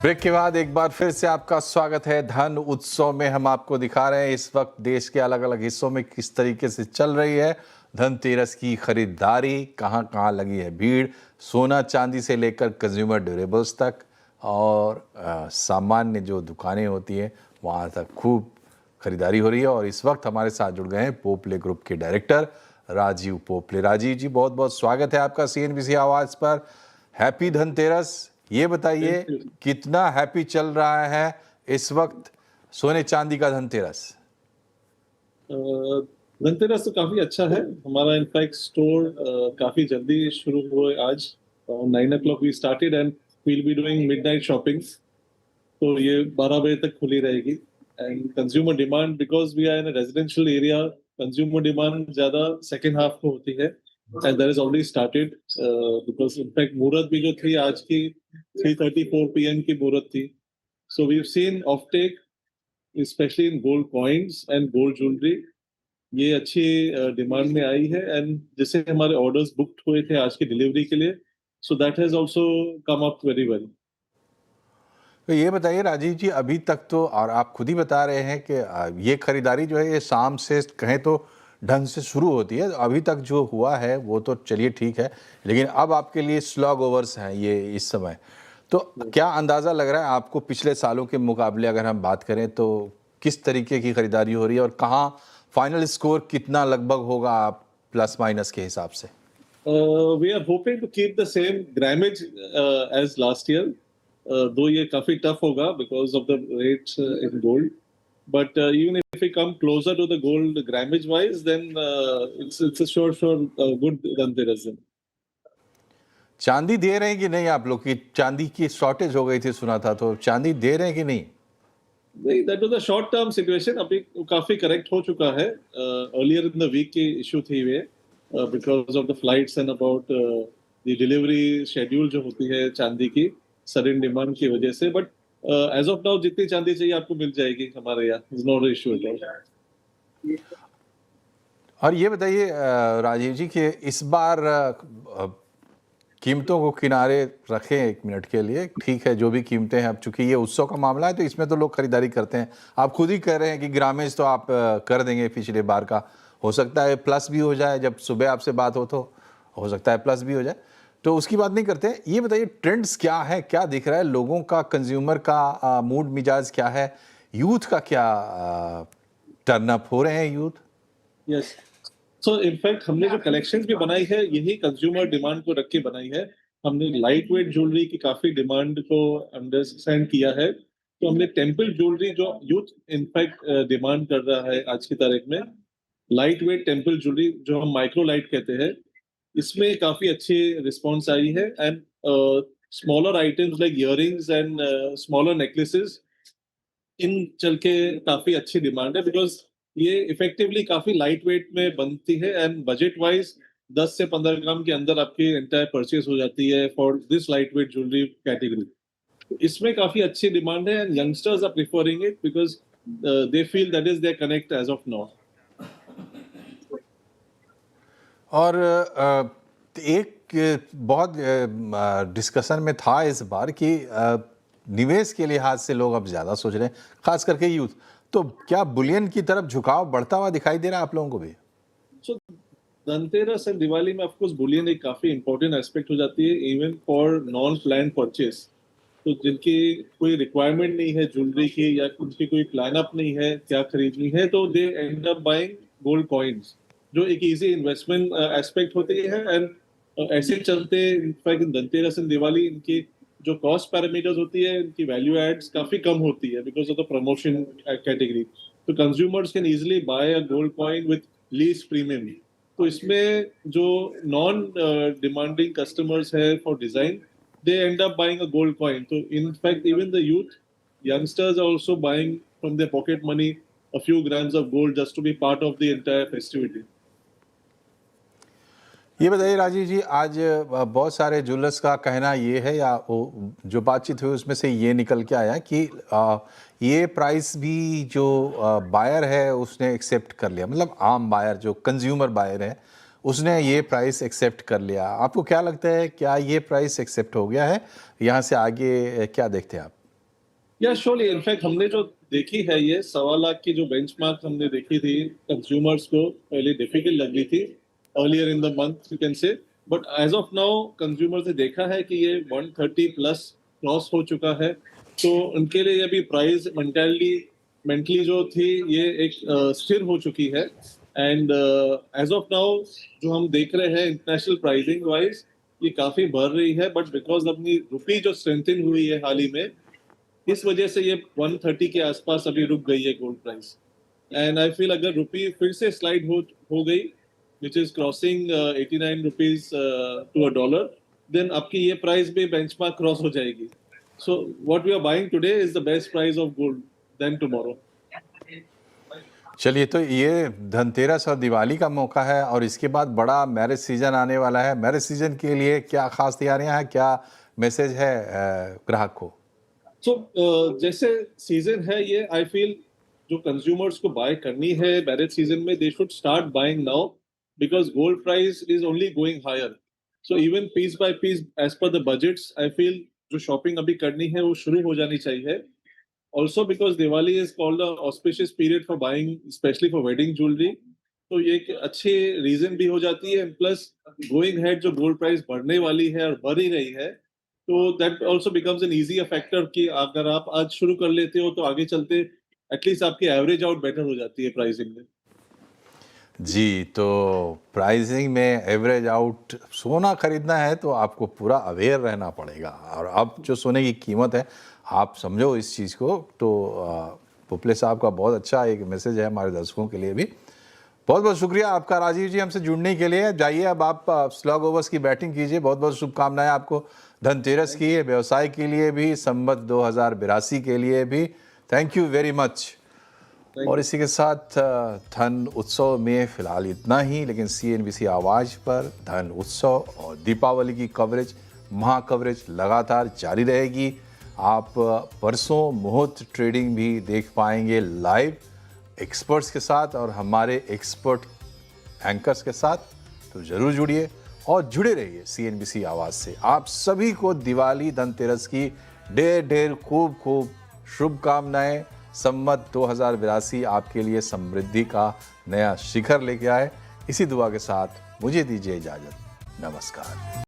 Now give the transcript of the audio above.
Break के बाद एक बार फिर से आपका स्वागत है। धन उत्सव में हम आपको दिखा रहे हैं इस वक्त देश के अलग अलग हिस्सों में किस तरीके से चल रही है धनतेरस की खरीदारी, कहां कहां लगी है भीड़, सोना चांदी से लेकर कंज्यूमर ड्यूरेबल्स तक और सामान्य जो दुकानें होती हैं वहां तक खूब खरीदारी हो रही है। और इस वक्त हमारे साथ जुड़ गए हैं पोपले ग्रुप के डायरेक्टर राजीव पोपले। राजीव जी, बहुत बहुत स्वागत है आपका सीएनबीसी आवाज पर। हैप्पी धनतेरस। ये बताइए कितना हैप्पी चल रहा है इस वक्त सोने चांदी का धनतेरस? धनतेरस तो काफी अच्छा है हमारा। इनफैक्ट स्टोर काफी जल्दी शुरू हुए आज। 9 o'clock we started and we'll be doing midnight shoppings. तो ये 12 बजे तक खुली रहेगी। And consumer demand, because we are in residential area, consumer demand ज्यादा सेकेंड हाफ को होती है and that is already started. Because in fact मुहूर्त भी जो थी आज की 3:34 PM की मुहूर्त थी। So we have seen offtake specially in gold coins and gold jewellery. ये अच्छी डिमांड में आई है एंड जिससे हमारे ऑर्डर्स बुक्ड हुए थे आज की डिलीवरी के लिए, so that has also come up very well. तो ये बताइए राजीव जी, अभी तक तो और आप खुद ही बता रहे हैं कि ये खरीदारी जो है ये शाम से कहें तो ढंग से शुरू होती है। अभी तक जो हुआ है वो तो चलिए ठीक है, लेकिन अब आपके लिए स्लॉग ओवर्स हैं ये इस समय। तो क्या अंदाज़ा लग रहा है आपको पिछले सालों के मुकाबले अगर हम बात करें तो किस तरीके की खरीदारी हो रही है और कहाँ फाइनल स्कोर कितना लगभग होगा आप प्लस माइनस के हिसाब से? We are hoping to keep the same grammage as last year. Though ये काफी टफ होगा because of the rates in gold, but even if we come closer to the gold grammage wise, then it's a sure good Dhanteras. चांदी दे रहे हैं कि नहीं आप लोग? की चांदी की शॉर्टेज हो गई थी सुना था, तो चांदी दे रहे हैं कि नहीं? नहीं, that was a short term situation. अभी काफी करेक्ट हो चुका है। earlier in the week की इशू थी वे because of the flights and about the delivery schedule जो होती है चांदी की sudden demand की वजह से। but as of now जितनी चांदी चाहिए आपको मिल जाएगी हमारे यहाँ, no issue at all। और ये बताइए राजीव जी कि इस बार कीमतों को किनारे रखें एक मिनट के लिए, ठीक है जो भी कीमतें हैं, अब चूंकि ये उत्सव का मामला है तो इसमें तो लोग खरीदारी करते हैं। आप खुद ही कह रहे हैं कि ग्रामेज तो आप कर देंगे पिछले बार का, हो सकता है प्लस भी हो जाए। जब सुबह आपसे बात हो सकता है प्लस भी हो जाए, तो उसकी बात नहीं करते। ये बताइए ट्रेंड्स क्या है, क्या दिख रहा है लोगों का, कंज्यूमर का मूड मिजाज क्या है, यूथ का क्या टर्न अप हो रहे हैं यूथ? यस, सो इनफैक्ट हमने जो कलेक्शन भी बनाई है यही कंज्यूमर डिमांड को रख के बनाई है। हमने लाइट वेट ज्वेलरी की काफी डिमांड को अंडरस्टैंड किया है, तो हमने टेम्पल ज्वेलरी जो यूथ इनफैक्ट डिमांड कर रहा है आज की तारीख में, लाइट वेट टेम्पल ज्वेलरी जो हम माइक्रो लाइट कहते हैं, इसमें काफी अच्छी रिस्पॉन्स आई है। And smaller items like earrings and smaller necklaces, इन चल के काफी अच्छी डिमांड है बिकॉज ये इफेक्टिवली काफी लाइट वेट में बनती है एंड बजट वाइज 10 से 15 ग्राम के अंदर आपकी एंटायर परचेज हो जाती है for this light weight jewellery category. इसमें काफी अच्छी डिमांड है and youngsters are preferring it because they feel that is their connect as of now. और एक बहुत डिस्कशन में था इस बार कि निवेश के लिहाज से लोग अब ज़्यादा सोच रहे हैं, खास करके यूथ। तो क्या बुलियन की तरफ झुकाव बढ़ता हुआ दिखाई दे रहा है आप लोगों को भी? सो धनतेरस एंड दिवाली में ऑफकोर्स बुलियन एक काफी इंपॉर्टेंट एस्पेक्ट हो जाती है even for non plan purchase. तो जिनकी कोई रिक्वायरमेंट नहीं है ज्वेलरी की या उनकी कोई प्लान अप नहीं है क्या खरीदनी है, तो they end up buying gold coins जो एक इजी इन्वेस्टमेंट एस्पेक्ट होती है। एंड ऐसे चलते इनफैक्ट धनतेरस एंड दिवाली इनकी जो कॉस्ट पैरामीटर्स होती है इनकी वैल्यू एड्स काफी कम होती है because of the promotion category. तो consumers can easily buy a gold coin with least premium. तो इसमें जो नॉन डिमांडिंग कस्टमर्स है for design, they end up buying a gold coin. So in fact, even the youth, youngsters are also buying from their pocket money a few grams of gold just to be part of the entire festivity. ये बताइए राजीव जी, आज बहुत सारे jewellers का कहना ये है या जो बातचीत हुई उसमें से ये निकल के आया कि ये प्राइस भी जो बायर है उसने एक्सेप्ट कर लिया, मतलब आम बायर जो कंज्यूमर बायर है उसने ये प्राइस एक्सेप्ट कर लिया। आपको क्या लगता है, क्या ये प्राइस एक्सेप्ट हो गया है? यहाँ से आगे क्या देखते हैं आप? या श्योरली इनफैक्ट हमने जो देखी है ये 1.25 लाख की जो बेंचमार्क हमने देखी थी कंज्यूमर्स को पहले डिफिकल्ट लग रही थी earlier in the month you can say, but as of now consumers ने देखा है कि ये 130 प्लस क्रॉस हो चुका है, तो उनके लिए अभी प्राइस मेंटली जो थी ये एक स्थिर हो चुकी है। एंड एज ऑफ नाउ जो हम देख रहे हैं इंटरनेशनल प्राइसिंग वाइज ये काफी बढ़ रही है, बट बिकॉज अपनी रुपी जो स्ट्रेंथन हुई है हाल ही में इस वजह से ये 130 के आसपास अभी रुक गई है gold price. And I feel अगर रुपी फिर से स्लाइड हो गई which is crossing 89 rupees to a dollar, then आपकी ये प्राइस भी बेंचमार्क क्रॉस हो जाएगी। So what we are buying today is the best price of gold than tomorrow. चलिए, तो ये धनतेरस और दिवाली का मौका है और इसके बाद बड़ा मैरिज सीजन आने वाला है। मैरिज सीजन के लिए क्या खास तैयारियां हैं, क्या मैसेज है ग्राहक को? सो जैसे सीजन है ये आई फील जो कंज्यूमर्स को बाय करनी है मैरिज सीजन में they should start buying now because gold price is only going higher. So even piece by piece as per the budgets I feel जो शॉपिंग अभी करनी है वो शुरू हो जानी चाहिए। Also because Diwali is called the auspicious period for buying specially for wedding jewellery, तो ये एक अच्छी रीजन भी हो जाती है। प्लस गोइंग हेड जो गोल्ड प्राइस बढ़ने वाली है और बढ़ ही रही है, तो that also becomes an easy factor कि अगर आप आज शुरू कर लेते हो तो आगे चलते एटलीस्ट आपकी एवरेज आउट बेटर हो जाती है प्राइसिंग में। जी, तो प्राइसिंग में एवरेज आउट सोना खरीदना है तो आपको पूरा अवेयर रहना पड़ेगा। और अब जो सोने की कीमत है, आप समझो इस चीज़ को। तो पुपले साहब का बहुत अच्छा एक मैसेज है हमारे दर्शकों के लिए भी। बहुत बहुत शुक्रिया आपका राजीव जी हमसे जुड़ने के लिए। जाइए अब आप स्लॉग ओवर्स की बैटिंग कीजिए। बहुत बहुत शुभकामनाएं आपको धनतेरस की, व्यवसाय के लिए भी, संवत 2082 के लिए भी। Thank you very much. और इसी के साथ धन उत्सव में फ़िलहाल इतना ही, लेकिन CNBC आवाज़ पर धन उत्सव और दीपावली की कवरेज, महा कवरेज लगातार जारी रहेगी। आप परसों मुहूर्त ट्रेडिंग भी देख पाएंगे लाइव एक्सपर्ट्स के साथ और हमारे एक्सपर्ट एंकर्स के साथ। तो ज़रूर जुड़िए और जुड़े रहिए CNBC आवाज़ से। आप सभी को दिवाली धनतेरस की ढेर ढेर खूब खूब शुभकामनाएं। संवत 2082 आपके लिए समृद्धि का नया शिखर लेके आए। इसी दुआ के साथ मुझे दीजिए इजाज़त। नमस्कार।